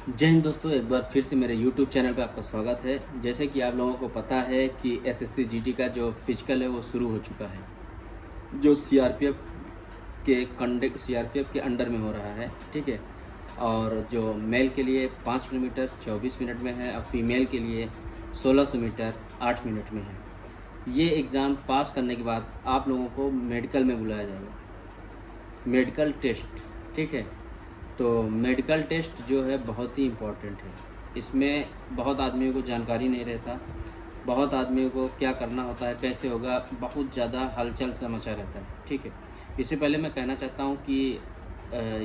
जय हिंद दोस्तों, एक बार फिर से मेरे YouTube चैनल पे आपका स्वागत है। जैसे कि आप लोगों को पता है कि एसएससी जीडी का जो फिजिकल है वो शुरू हो चुका है, जो सीआरपीएफ के अंडर में हो रहा है। ठीक है। और जो मेल के लिए 5 किलोमीटर 24 मिनट में है और फीमेल के लिए 1600 मीटर 8 मिनट में है। ये एग्ज़ाम पास करने के बाद आप लोगों को मेडिकल में बुलाया जाएगा, मेडिकल टेस्ट। ठीक है। तो मेडिकल टेस्ट जो है बहुत ही इम्पोर्टेंट है। इसमें बहुत आदमियों को जानकारी नहीं रहता, बहुत आदमियों को क्या करना होता है, कैसे होगा, बहुत ज़्यादा हलचल सा मचा रहता है। ठीक है। इससे पहले मैं कहना चाहता हूँ कि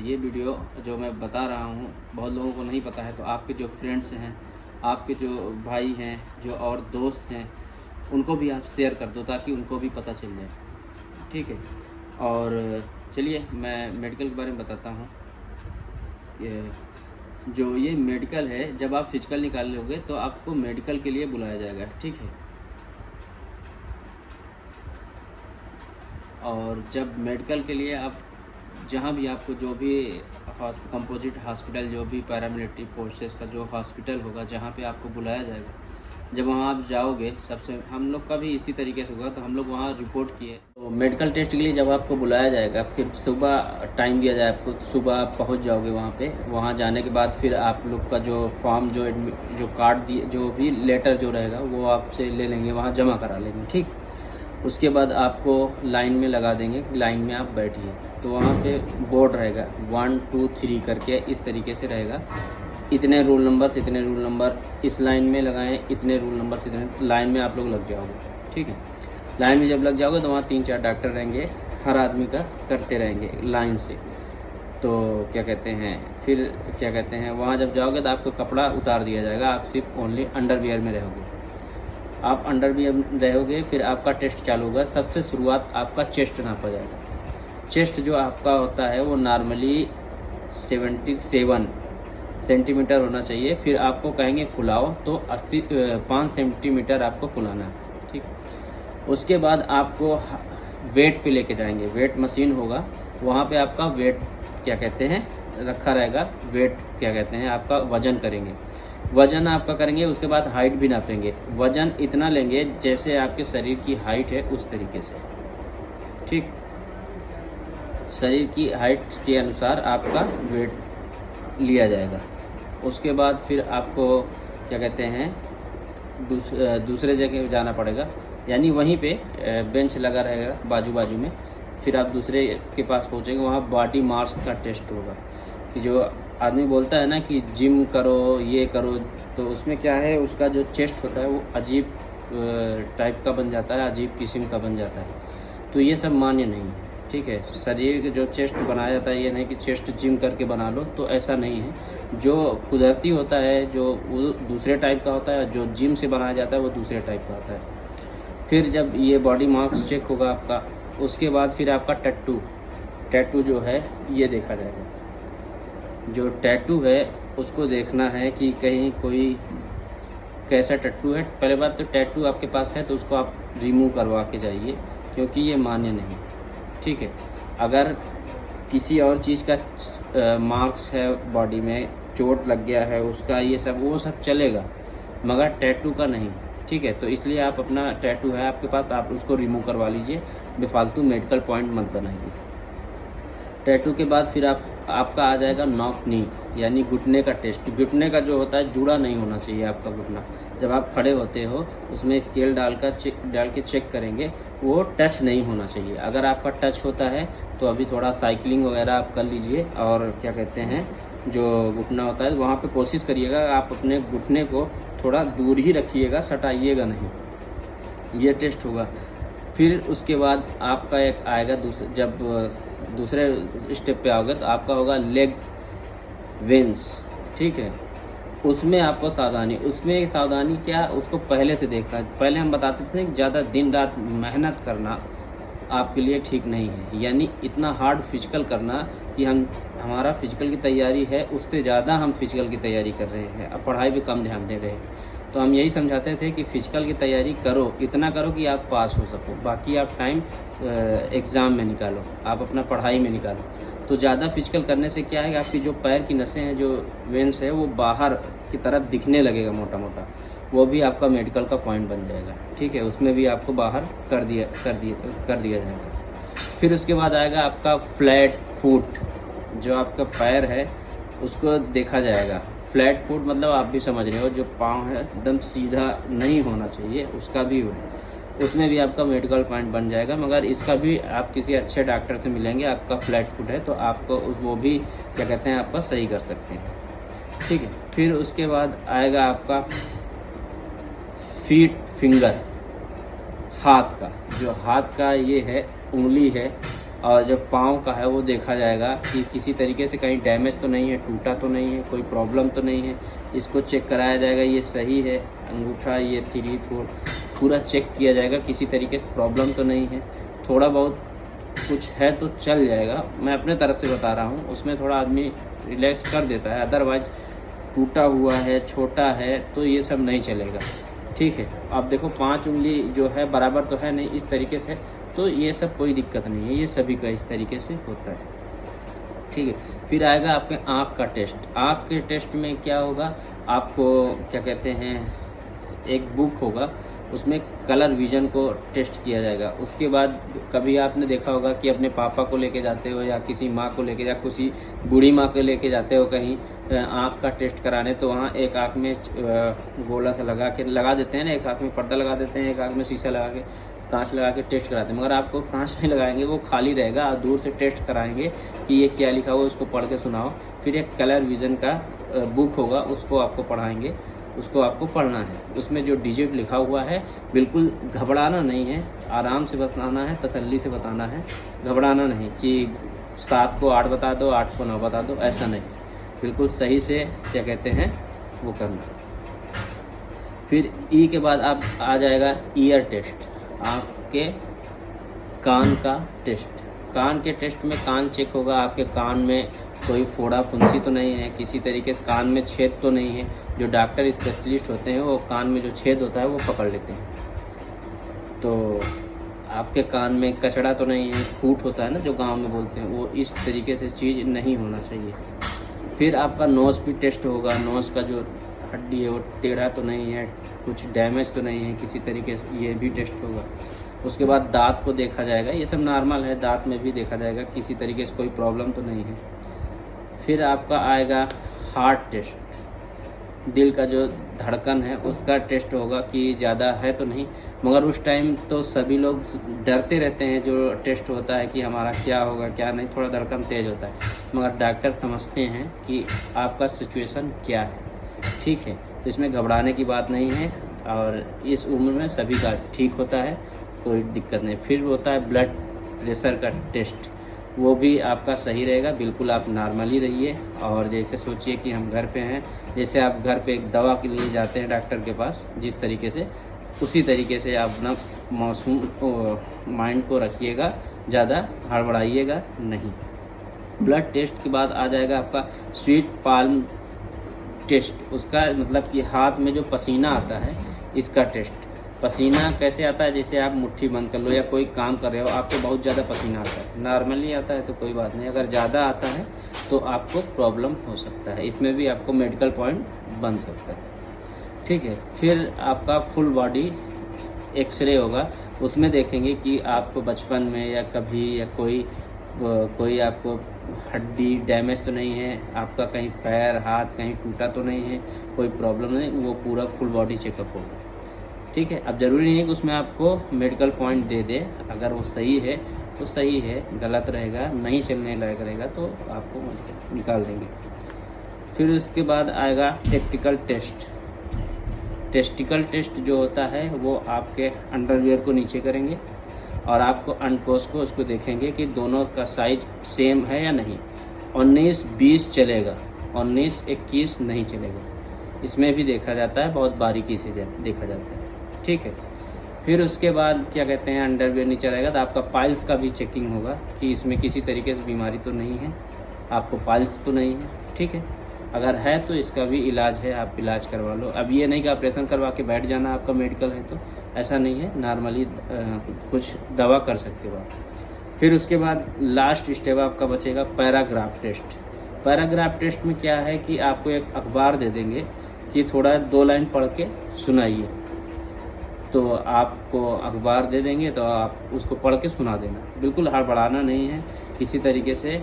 ये वीडियो जो मैं बता रहा हूँ बहुत लोगों को नहीं पता है, तो आपके जो फ्रेंड्स हैं, आपके जो भाई हैं, जो और दोस्त हैं, उनको भी आप शेयर कर दो ताकि उनको भी पता चल जाए। ठीक है। और चलिए मैं मेडिकल के बारे में बताता हूँ। जो ये मेडिकल है, जब आप फिजिकल निकाल लोगे तो आपको मेडिकल के लिए बुलाया जाएगा। ठीक है। और जब मेडिकल के लिए आप जहाँ भी आपको जो भी कंपोजिट हॉस्पिटल, जो भी पैरामिलिट्री फोर्सेस का जो हॉस्पिटल होगा जहाँ पे आपको बुलाया जाएगा, जब वहाँ आप जाओगे, सबसे हम लोग का भी इसी तरीके से होगा, तो हम लोग वहाँ रिपोर्ट किए। तो मेडिकल टेस्ट के लिए जब आपको बुलाया जाएगा, फिर सुबह टाइम दिया जाए आपको, सुबह आप पहुँच जाओगे वहाँ पे। वहाँ जाने के बाद फिर आप लोग का जो फॉर्म, जो कार्ड दिए, जो भी लेटर जो रहेगा वो आपसे ले लेंगे, वहाँ जमा करा लेंगे। ठीक। उसके बाद आपको लाइन में लगा देंगे, लाइन में आप बैठिए। तो वहाँ पे बोर्ड रहेगा 1 2 3 करके, इस तरीके से रहेगा। इतने रोल नंबर इस लाइन में लगाएं, इतने रोल नंबर इतने लाइन में आप लोग लग जाओगे। ठीक है। लाइन में जब लग जाओगे तो वहाँ 3-4 डॉक्टर रहेंगे, हर आदमी का करते रहेंगे लाइन से। तो क्या कहते हैं, फिर क्या कहते हैं, वहाँ जब जाओगे तो आपको कपड़ा उतार दिया जाएगा, आप सिर्फ ओनली अंडरवियर में रहोगे। आप अंडरवियर रहोगे, फिर आपका टेस्ट चालू होगा। सबसे शुरुआत आपका चेस्ट नापा जाएगा। चेस्ट जो आपका होता है वो नॉर्मली 77 सेंटीमीटर होना चाहिए। फिर आपको कहेंगे फुलाओ, तो 5 सेंटीमीटर आपको फुलाना है। ठीक। उसके बाद आपको वेट पे लेके जाएंगे, वेट मशीन होगा, वहाँ पे आपका वेट क्या कहते हैं रखा रहेगा। वेट क्या कहते हैं, आपका वजन करेंगे, वजन आपका करेंगे। उसके बाद हाइट भी नापेंगे, वजन इतना लेंगे जैसे आपके शरीर की हाइट है उस तरीके से। ठीक। शरीर की हाइट के अनुसार आपका वेट लिया जाएगा। उसके बाद फिर आपको क्या कहते हैं दूसरे जगह जाना पड़ेगा, यानी वहीं पे बेंच लगा रहेगा बाजू बाजू में। फिर आप दूसरे के पास पहुँचेंगे, वहाँ बॉडी मास का टेस्ट होगा। कि जो आदमी बोलता है ना कि जिम करो, ये करो, तो उसमें क्या है, उसका जो चेस्ट होता है वो अजीब टाइप का बन जाता है, अजीब किस्म का बन जाता है। तो ये सब मान्य नहीं है। ठीक है। शरीर के जो चेस्ट बनाया जाता है, ये नहीं कि चेस्ट जिम करके बना लो, तो ऐसा नहीं है। जो कुदरती होता है जो वो दूसरे टाइप का होता है, जो जिम से बनाया जाता है वो दूसरे टाइप का होता है। फिर जब ये बॉडी मास चेक होगा आपका, उसके बाद फिर आपका टैटू जो है ये देखा जाएगा। जो टैटू है उसको देखना है कि कहीं कोई कैसा टैटू है। पहले बात तो टैटू आपके पास है तो उसको आप रिमूव करवा के जाइए, क्योंकि ये मान्य नहीं। ठीक है। अगर किसी और चीज़ का मार्क्स है बॉडी में, चोट लग गया है उसका, ये सब वो सब चलेगा, मगर टैटू का नहीं। ठीक है। तो इसलिए आप अपना टैटू है आपके पास, आप उसको रिमूव करवा लीजिए, बेफालतू मेडिकल पॉइंट मत बनाइए। टैटू के बाद फिर आपका आ जाएगा नॉक नी, यानी घुटने का टेस्ट। घुटने का जो होता है, जुड़ा नहीं होना चाहिए आपका घुटना। जब आप खड़े होते हो उसमें स्केल डाल के चेक करेंगे, वो टच नहीं होना चाहिए। अगर आपका टच होता है तो अभी थोड़ा साइकिलिंग वगैरह आप कर लीजिए, और क्या कहते हैं जो घुटना होता है वहाँ पे कोशिश करिएगा आप अपने घुटने को थोड़ा दूर ही रखिएगा, सटाइएगा नहीं। ये टेस्ट होगा। फिर उसके बाद आपका एक आएगा जब दूसरे स्टेप पे आओगे तो आपका होगा लेग वेंस। ठीक है। उसमें आपको सावधानी क्या, उसको पहले से देखना है। पहले हम बताते थे कि ज़्यादा दिन रात मेहनत करना आपके लिए ठीक नहीं है, यानी इतना हार्ड फिजिकल करना कि हमारा फिजिकल की तैयारी है उससे ज़्यादा हम फिजिकल की तैयारी कर रहे हैं, अब पढ़ाई भी कम ध्यान दे रहे हैं। तो हम यही समझाते थे कि फिजिकल की तैयारी करो, इतना करो कि आप पास हो सको, बाकी आप टाइम एग्ज़ाम में निकालो, आप अपना पढ़ाई में निकालो। तो ज़्यादा फिजिकल करने से क्या है, आपकी जो पैर की नसें हैं, जो वेंस है, वो बाहर की तरफ दिखने लगेगा मोटा मोटा, वो भी आपका मेडिकल का पॉइंट बन जाएगा। ठीक है, उसमें भी आपको बाहर कर दिया जाएगा। फिर उसके बाद आएगा आपका फ्लैट फुट, जो आपका पैर है उसको देखा जाएगा। फ्लैट फुट मतलब आप भी समझ रहे हो, जो पाँव है एकदम सीधा नहीं होना चाहिए, उसका भी हो, उसमें भी आपका मेडिकल पॉइंट बन जाएगा। मगर इसका भी आप किसी अच्छे डॉक्टर से मिलेंगे, आपका फ्लैट फुट है तो आपको वो भी क्या कहते हैं, आपका सही कर सकते हैं। ठीक है, फिर उसके बाद आएगा आपका फीट फिंगर, हाथ का, जो हाथ का ये है उंगली है, और जो पाँव का है वो देखा जाएगा कि किसी तरीके से कहीं डैमेज तो नहीं है, टूटा तो नहीं है, कोई प्रॉब्लम तो नहीं है, इसको चेक कराया जाएगा, ये सही है। अंगूठा ये 3, 4 पूरा चेक किया जाएगा, किसी तरीके से प्रॉब्लम तो नहीं है। थोड़ा बहुत कुछ है तो चल जाएगा, मैं अपने तरफ से बता रहा हूँ, उसमें थोड़ा आदमी रिलैक्स कर देता है। अदरवाइज टूटा हुआ है, छोटा है, तो ये सब नहीं चलेगा। ठीक है, आप देखो 5 उंगली जो है बराबर तो है नहीं, इस तरीके से, तो ये सब कोई दिक्कत नहीं है, ये सभी का इस तरीके से होता है। ठीक है, फिर आएगा आपके आँख का टेस्ट। आँख के टेस्ट में क्या होगा, आपको क्या कहते हैं, एक बुक होगा, उसमें कलर विजन को टेस्ट किया जाएगा। उसके बाद कभी आपने देखा होगा कि अपने पापा को लेके जाते हो या किसी माँ को लेके, या किसी बूढ़ी माँ को लेके जाते हो कहीं आँख का टेस्ट कराने, तो वहाँ एक आँख में गोला सा लगा देते हैं ना, एक आँख में पर्दा लगा देते हैं, एक आँख में शीशा लगा के, कांच लगा के टेस्ट कराते हैं। मगर आपको कांच नहीं लगाएंगे, वो खाली रहेगा, आप दूर से टेस्ट कराएंगे कि ये क्या लिखा हुआ, उसको पढ़ के सुनाओ। फिर एक कलर विजन का बुक होगा, उसको आपको पढ़ाएंगे, उसको आपको पढ़ना है। उसमें जो डिजिट लिखा हुआ है, बिल्कुल घबराना नहीं है, आराम से बताना है, तसल्ली से बताना है, घबराना नहीं कि 7 को 8 बता दो, 8 को 9 बता दो, ऐसा नहीं, बिल्कुल सही से क्या कहते हैं वो करना। फिर ई के बाद आप आ जाएगा ईयर टेस्ट, आपके कान का टेस्ट। कान के टेस्ट में कान चेक होगा, आपके कान में कोई फोड़ा फुंसी तो नहीं है, किसी तरीके से कान में छेद तो नहीं है। जो डॉक्टर स्पेशलिस्ट होते हैं वो कान में जो छेद होता है वो पकड़ लेते हैं, तो आपके कान में कचड़ा तो नहीं है, फूट होता है ना जो गांव में बोलते हैं, वो इस तरीके से चीज़ नहीं होना चाहिए। फिर आपका नोज़ भी टेस्ट होगा, नोज़ का जो हड्डी है वो टेढ़ा तो नहीं है, कुछ डैमेज तो नहीं है किसी तरीके से, ये भी टेस्ट होगा। उसके बाद दांत को देखा जाएगा, ये सब नॉर्मल है, दांत में भी देखा जाएगा किसी तरीके से कोई प्रॉब्लम तो नहीं है। फिर आपका आएगा हार्ट टेस्ट, दिल का जो धड़कन है उसका टेस्ट होगा कि ज़्यादा है तो नहीं। मगर उस टाइम तो सभी लोग डरते रहते हैं, जो टेस्ट होता है कि हमारा क्या होगा क्या नहीं, थोड़ा धड़कन तेज़ होता है, मगर डॉक्टर समझते हैं कि आपका सिचुएशन क्या है। ठीक है, तो इसमें घबराने की बात नहीं है, और इस उम्र में सभी का ठीक होता है, कोई दिक्कत नहीं। फिर होता है ब्लड प्रेशर का टेस्ट, वो भी आपका सही रहेगा, बिल्कुल आप नॉर्मली रहिए। और जैसे सोचिए कि हम घर पे हैं, जैसे आप घर पे एक दवा के लिए जाते हैं डॉक्टर के पास, जिस तरीके से, उसी तरीके से आप अपना मासूम माइंड को रखिएगा, ज़्यादा हड़बड़ाइएगा नहीं। ब्लड टेस्ट के बाद आ जाएगा आपका स्वीट पाल्म टेस्ट, उसका मतलब कि हाथ में जो पसीना आता है इसका टेस्ट। पसीना कैसे आता है, जैसे आप मुट्ठी बंद कर लो या कोई काम कर रहे हो, आपको बहुत ज़्यादा पसीना आता है, नॉर्मली आता है तो कोई बात नहीं, अगर ज़्यादा आता है तो आपको प्रॉब्लम हो सकता है, इसमें भी आपको मेडिकल पॉइंट बन सकता है। ठीक है, फिर आपका फुल बॉडी एक्सरे होगा, उसमें देखेंगे कि आपको बचपन में या कभी या कोई आपको हड्डी डैमेज तो नहीं है, आपका कहीं पैर हाथ कहीं टूटा तो नहीं है, कोई प्रॉब्लम नहीं, वो पूरा फुल बॉडी चेकअप होगा। ठीक है, अब ज़रूरी नहीं है कि उसमें आपको मेडिकल पॉइंट दे दे, अगर वो सही है तो सही है, गलत रहेगा, नहीं चलने लायक रहेगा तो आपको निकाल देंगे। फिर उसके बाद आएगा टेक्टिकल टेस्ट। टेस्टिकल टेस्ट जो होता है वो आपके अंडरवियर को नीचे करेंगे और आपको अंडकोश को उसको देखेंगे कि दोनों का साइज सेम है या नहीं। 19-20 चलेगा, 19-21 नहीं चलेगा, इसमें भी देखा जाता है, बहुत बारीकी से देखा जाता है। ठीक है, फिर उसके बाद क्या कहते हैं, अंडरवियर नीचे रहेगा तो आपका पाइल्स का भी चेकिंग होगा कि इसमें किसी तरीके से बीमारी तो नहीं है, आपको पाइल्स तो नहीं है। ठीक है, अगर है तो इसका भी इलाज है, आप इलाज करवा लो। अब ये नहीं कि ऑपरेशन करवा के बैठ जाना आपका मेडिकल है, तो ऐसा नहीं है, नॉर्मली कुछ दवा कर सकते हो आप। फिर उसके बाद लास्ट स्टेप आपका बचेगा पैराग्राफ टेस्ट। पैराग्राफ टेस्ट में क्या है कि आपको एक अखबार दे देंगे कि थोड़ा 2 लाइन पढ़ के सुनाइए, तो आपको अखबार दे देंगे तो आप उसको पढ़ के सुना देना। बिल्कुल हड़बड़ाना नहीं है, किसी तरीके से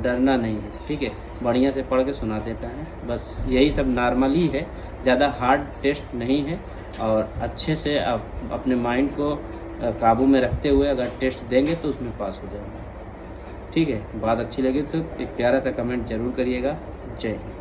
डरना नहीं है, ठीक है। बढ़िया से पढ़ के सुना देता है, बस यही सब नॉर्मल ही है, ज़्यादा हार्ड टेस्ट नहीं है। और अच्छे से आप अपने माइंड को काबू में रखते हुए अगर टेस्ट देंगे तो उसमें पास हो जाएंगे, ठीक है। बात अच्छी लगी तो एक प्यारा सा कमेंट ज़रूर करिएगा। जय हिंद।